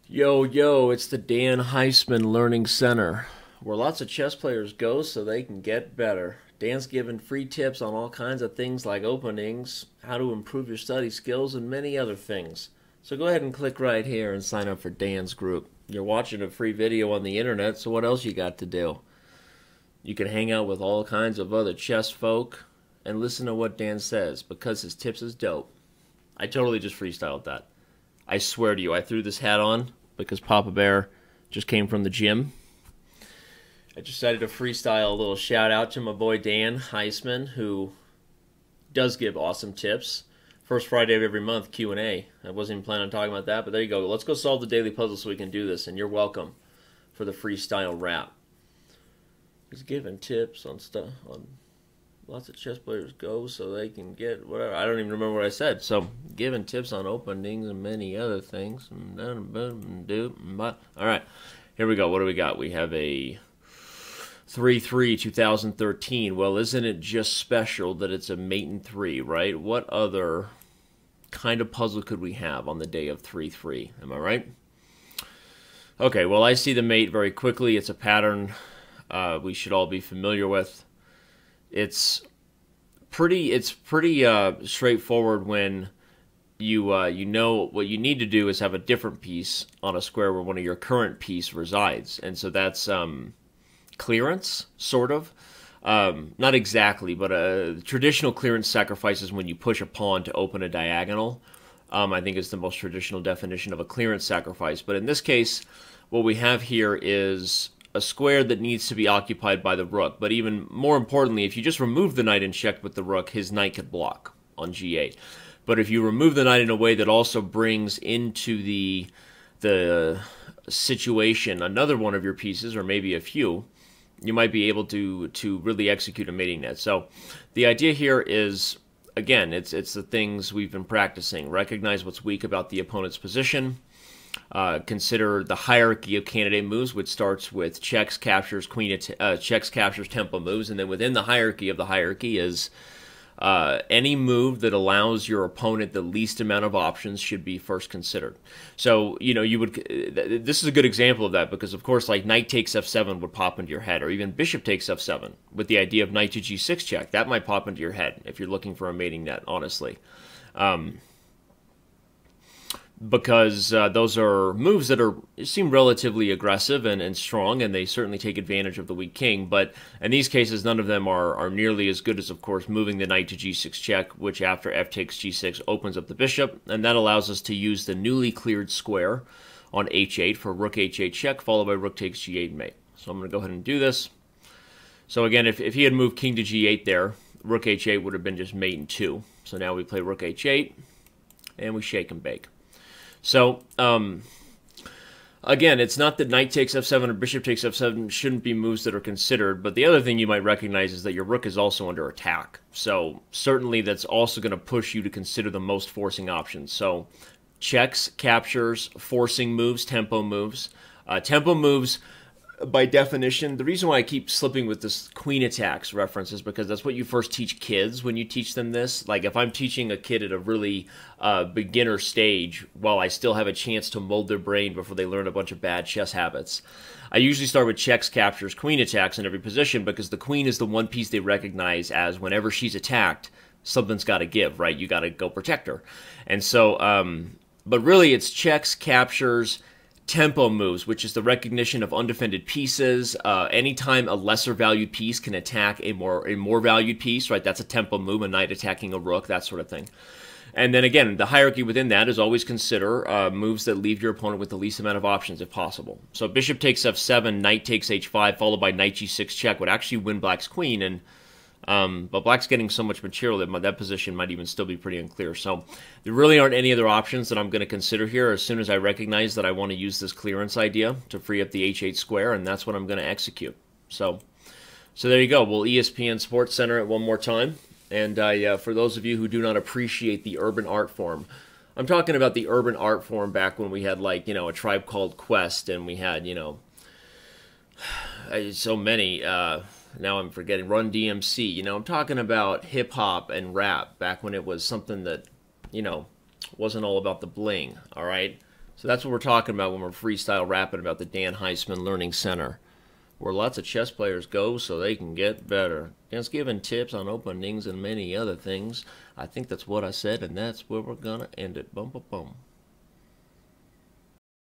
Yo, yo, it's the Dan Heisman Learning Center, where lots of chess players go so they can get better. Dan's giving free tips on all kinds of things like openings, how to improve your study skills, and many other things. So go ahead and click right here and sign up for Dan's group. You're watching a free video on the internet, so what else you got to do? You can hang out with all kinds of other chess folk and listen to what Dan says because his tips is dope. I totally just freestyled that. I swear to you, I threw this hat on because Papa Bear just came from the gym. I decided to freestyle a little shout out to my boy Dan Heisman, who does give awesome tips. First Friday of every month, Q&A. I wasn't even planning on talking about that, but there you go. Let's go solve the daily puzzle so we can do this, and you're welcome for the freestyle rap. He's giving tips on stuff, on lots of chess players go so they can get whatever. I don't even remember what I said. So, giving tips on openings and many other things. All right, here we go. What do we got? We have a 3-3 2013. Well, isn't it just special that it's a mate in 3, right? What other kind of puzzle could we have on the day of 3-3? Am I right? Okay, well, I see the mate very quickly. It's a pattern we should all be familiar with. It's pretty straightforward when you know what you need to do is have a different piece on a square where one of your current piece resides, and so that's clearance, sort of. Not exactly, but traditional clearance sacrifices when you push a pawn to open a diagonal. I think is the most traditional definition of a clearance sacrifice. But in this case, what we have here is a square that needs to be occupied by the rook. But even more importantly, if you just remove the knight and checked with the rook, his knight could block on g8. But if you remove the knight in a way that also brings into the situation another one of your pieces, or maybe a few, you might be able to really execute a mating net. So the idea here is, again, it's the things we've been practicing. Recognize what's weak about the opponent's position. Consider the hierarchy of candidate moves, which starts with checks, captures, checks, captures, tempo moves, and then within the hierarchy of the hierarchy is any move that allows your opponent the least amount of options should be first considered. So, you would. This is a good example of that because, of course, like knight takes f7 would pop into your head, or even bishop takes f7 with the idea of knight to g6 check. That might pop into your head if you're looking for a mating net, honestly. Because those are moves that seem relatively aggressive and strong, and they certainly take advantage of the weak king. But in these cases, none of them are nearly as good as, of course, moving the knight to g6 check, which after f takes g6 opens up the bishop, and that allows us to use the newly cleared square on h8 for rook h8 check, followed by rook takes g8 mate. So I'm going to go ahead and do this. So again, if he had moved king to g8 there, rook h8 would have been just mate in 2. So now we play rook h8, and we shake and bake. So, again, it's not that knight takes f7 or bishop takes f7 shouldn't be moves that are considered, but the other thing you might recognize is that your rook is also under attack. So, certainly that's also going to push you to consider the most forcing options. So, checks, captures, forcing moves, tempo moves. Tempo moves, by definition, the reason why I keep slipping with this queen attacks reference is because that's what you first teach kids when you teach them this. Like if I'm teaching a kid at a really beginner stage while I still have a chance to mold their brain before they learn a bunch of bad chess habits, I usually start with checks, captures, queen attacks in every position because the queen is the one piece they recognize as whenever she's attacked, something's got to give, right? You got to go protect her. And so, but really it's checks, captures, tempo moves, which is the recognition of undefended pieces. Anytime a lesser valued piece can attack a more valued piece, right? That's a tempo move, a knight attacking a rook, that sort of thing. And then again, the hierarchy within that is always consider moves that leave your opponent with the least amount of options if possible. So bishop takes f7, knight takes h5, followed by knight g6 check would actually win black's queen, and but black's getting so much material that position might even still be pretty unclear. So there really aren't any other options that I'm going to consider here as soon as I recognize that I want to use this clearance idea to free up the h8 square, and that's what I'm going to execute. So there you go. We'll ESPN Sports Center it one more time. And for those of you who do not appreciate the urban art form, I'm talking about the urban art form back when we had, like, a Tribe Called Quest, and we had, so many... now I'm forgetting, Run DMC. I'm talking about hip-hop and rap back when it was something that, wasn't all about the bling, all right? So that's what we're talking about when we're freestyle rapping about the Dan Heisman Learning Center, where lots of chess players go so they can get better. Dan's giving tips on openings and many other things. I think that's what I said, and that's where we're going to end it. Bum, bum, bum.